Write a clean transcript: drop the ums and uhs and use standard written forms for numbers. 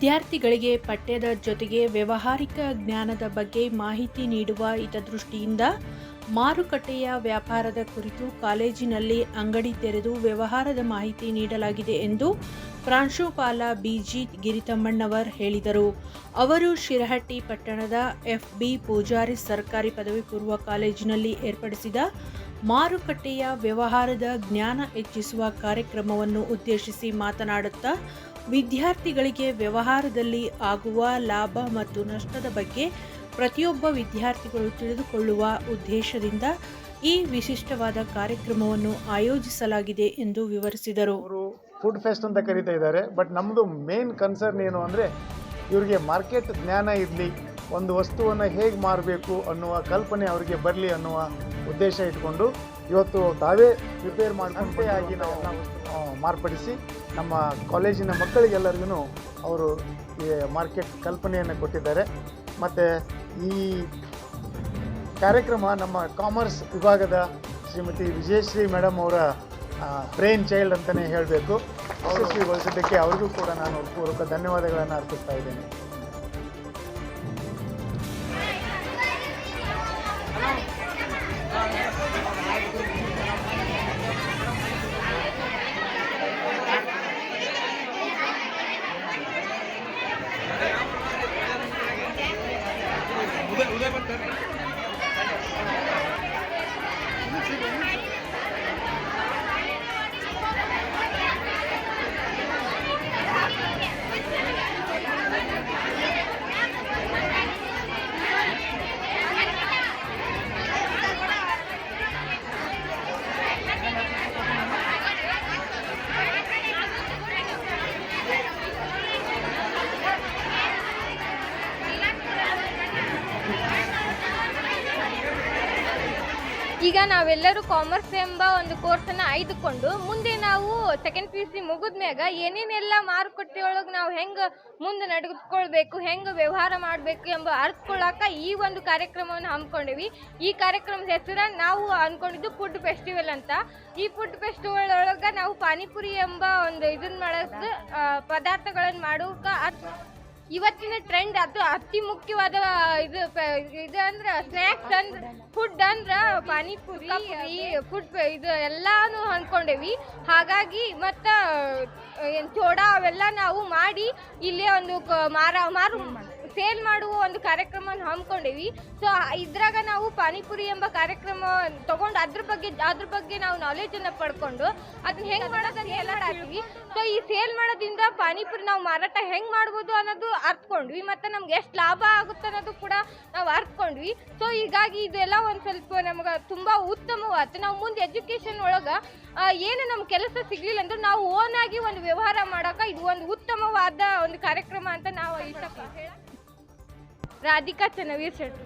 ವಿದ್ಯಾರ್ಥಿಗಳಿಗೆ ಪಠ್ಯದ ಜೊತೆಗೆ ವ್ಯಾವಹಾರಿಕ ಜ್ಞಾನದ ಬಗ್ಗೆ ಮಾಹಿತಿ ನೀಡುವ ಹಿತದೃಷ್ಟಿಯಿಂದ ಮಾರುಕಟ್ಟೆಯ ವ್ಯಾಪಾರದ ಕುರಿತು ಕಾಲೇಜಿನಲ್ಲಿ ಅಂಗಡಿ ತೆರೆದು ವ್ಯವಹಾರದ ಮಾಹಿತಿ ನೀಡಲಾಗಿದೆ ಎಂದು ಪ್ರಾಂಶುಪಾಲ ಬಿಜಿ ಗಿರಿತಮ್ಮಣ್ಣವರ್ ಹೇಳಿದರು. ಅವರು ಶಿರಹಟ್ಟಿ ಪಟ್ಟಣದ ಎಫ್ಬಿ ಪೂಜಾರಿ ಸರ್ಕಾರಿ ಪದವಿ ಪೂರ್ವ ಕಾಲೇಜಿನಲ್ಲಿ ಏರ್ಪಡಿಸಿದ ಮಾರುಕಟ್ಟೆಯ ವ್ಯವಹಾರದ ಜ್ಞಾನ ಹೆಚ್ಚಿಸುವ ಕಾರ್ಯಕ್ರಮವನ್ನು ಉದ್ದೇಶಿಸಿ ಮಾತನಾಡುತ್ತಾ, ವಿದ್ಯಾರ್ಥಿಗಳಿಗೆ ವ್ಯವಹಾರದಲ್ಲಿ ಆಗುವ ಲಾಭ ಮತ್ತು ನಷ್ಟದ ಬಗ್ಗೆ ಪ್ರತಿಯೊಬ್ಬ ವಿದ್ಯಾರ್ಥಿಗಳು ತಿಳಿದುಕೊಳ್ಳುವ ಉದ್ದೇಶದಿಂದ ಈ ವಿಶಿಷ್ಟವಾದ ಕಾರ್ಯಕ್ರಮವನ್ನು ಆಯೋಜಿಸಲಾಗಿದೆ ಎಂದು ವಿವರಿಸಿದರು. ಅವರು ಫುಡ್ ಫೆಸ್ಟ್ ಅಂತ ಕರೀತಾ ಇದ್ದಾರೆ, ಬಟ್ ನಮ್ಮದು ಮೇನ್ ಕನ್ಸರ್ನ್ ಏನು ಅಂದರೆ ಇವರಿಗೆ ಮಾರ್ಕೆಟ್ ಜ್ಞಾನ ಇರಲಿ, ಒಂದು ವಸ್ತುವನ್ನು ಹೇಗೆ ಮಾರಬೇಕು ಅನ್ನುವ ಕಲ್ಪನೆ ಅವರಿಗೆ ಬರಲಿ ಅನ್ನುವ ಉದ್ದೇಶ ಇಟ್ಕೊಂಡು ಇವತ್ತು ತಾವೇ ಪ್ರಿಪೇರ್ ಮಾಡ್ಕೊಂಡೇ ಆಗಿ ನಾವು ಮಾರ್ಪಡಿಸಿ ನಮ್ಮ ಕಾಲೇಜಿನ ಮಕ್ಕಳಿಗೆಲ್ಲರಿಗೂ ಅವರು ಈ ಮಾರ್ಕೆಟ್ ಕಲ್ಪನೆಯನ್ನು ಕೊಟ್ಟಿದ್ದಾರೆ. ಮತ್ತು ಈ ಕಾರ್ಯಕ್ರಮ ನಮ್ಮ ಕಾಮರ್ಸ್ ವಿಭಾಗದ ಶ್ರೀಮತಿ ವಿಜಯಶ್ರೀ ಮೇಡಮ್ ಅವರ ಬ್ರೈನ್ ಚೈಲ್ಡ್ ಅಂತಲೇ ಹೇಳಬೇಕು. ಯಶಸ್ವಿಗೊಳಿಸಿದ್ದಕ್ಕೆ ಅವ್ರಿಗೂ ಕೂಡ ನಾನು ಪೂರ್ವಕ ಧನ್ಯವಾದಗಳನ್ನು ಅರ್ಪಿಸ್ತಾ ಇದ್ದೇನೆ. ಈಗ ನಾವೆಲ್ಲರೂ ಕಾಮರ್ಸ್ ಎಂಬ ಒಂದು ಕೋರ್ಸನ್ನು ಆಯ್ದುಕೊಂಡು ಮುಂದೆ ನಾವು ಸೆಕೆಂಡ್ PUC ಮುಗಿದ್ಮ್ಯಾಗ ಏನೇನೆಲ್ಲ ಮಾರುಕಟ್ಟೆಯೊಳಗೆ ನಾವು ಹೆಂಗೆ ಮುಂದೆ ನಡೆದುಕೊಳ್ಬೇಕು, ಹೆಂಗೆ ವ್ಯವಹಾರ ಮಾಡಬೇಕು ಎಂಬ ಅರ್ಥಕೊಳ್ಳಾಕ ಈ ಒಂದು ಕಾರ್ಯಕ್ರಮವನ್ನು ಹಮ್ಮಿಕೊಂಡಿವಿ. ಈ ಕಾರ್ಯಕ್ರಮದ ಹೆಸರು ನಾವು ಅಂದ್ಕೊಂಡಿದ್ದು ಫುಡ್ ಫೆಸ್ಟಿವಲ್ ಅಂತ. ಈ ಫುಡ್ ಫೆಸ್ಟಿವಲ್ ಒಳಗೆ ನಾವು ಪಾನಿಪುರಿ ಎಂಬ ಒಂದು ಇದನ್ನ ಮಾಡೋದು ಪದಾರ್ಥಗಳನ್ನು ಮಾಡೋಕೆ ಇವತ್ತಿನ ಟ್ರೆಂಡ್ ಅದು ಅತಿ ಮುಖ್ಯವಾದ ಇದು ಅಂದ್ರೆ ಸ್ನ್ಯಾಕ್ಸ್ ಅಂದ್ರೆ ಫುಡ್ ಅಂದ್ರೆ ಪಾನಿಪುರಿ ಫುಡ್ ಇದು ಎಲ್ಲಾನು ಅಂದ್ಕೊಂಡೇವಿ. ಹಾಗಾಗಿ ಮತ್ತು ಚೋಡಾ ಅವೆಲ್ಲ ನಾವು ಮಾಡಿ ಇಲ್ಲೇ ಒಂದು ಸೇಲ್ ಮಾಡುವ ಒಂದು ಕಾರ್ಯಕ್ರಮವನ್ನು ಹಮ್ಮಿಕೊಂಡೇವಿ. ಸೊ ಇದ್ರಾಗ ನಾವು ಪಾನಿಪುರಿ ಎಂಬ ಕಾರ್ಯಕ್ರಮ ತಗೊಂಡು ಅದ್ರ ಬಗ್ಗೆ ನಾವು ನಾಲೆಜನ್ನು ಪಡ್ಕೊಂಡು ಅದನ್ನ ಹೆಂಗೆ ಮಾಡೋದನ್ನ ಎಲ್ಲ ಹಾಕ್ತೀವಿ. ಸೊ ಈ ಸೇಲ್ ಮಾಡೋದ್ರಿಂದ ಪಾನಿಪುರಿ ನಾವು ಮಾರಾಟ ಹೆಂಗೆ ಮಾಡ್ಬೋದು ಅನ್ನೋದು ಅರ್ಥಕೊಂಡ್ವಿ, ಮತ್ತು ನಮ್ಗೆ ಎಷ್ಟು ಲಾಭ ಆಗುತ್ತೆ ಅನ್ನೋದು ಕೂಡ ನಾವು ಅರ್ಥಕೊಂಡ್ವಿ. ಸೊ ಹೀಗಾಗಿ ಇದೆಲ್ಲ ಒಂದು ಸ್ವಲ್ಪ ನಮ್ಗೆ ತುಂಬ ಉತ್ತಮವಾಯ್ತು. ನಾವು ಮುಂದೆ ಎಜುಕೇಷನ್ ಒಳಗೆ ಏನು ನಮ್ಮ ಕೆಲಸ ಸಿಗಲಿಲ್ಲ ಅಂದ್ರೆ ನಾವು ಓನಾಗಿ ಒಂದು ವ್ಯವಹಾರ ಮಾಡೋಕೆ ಇದು ಒಂದು ಉತ್ತಮವಾದ ಒಂದು ಕಾರ್ಯಕ್ರಮ ಅಂತ ನಾವು ಇಷ್ಟಪಡ್ತೀವಿ. ರಾಧಿಕಾ ಚನ್ನವೀರ್ ಶೆಟ್ಟಿ.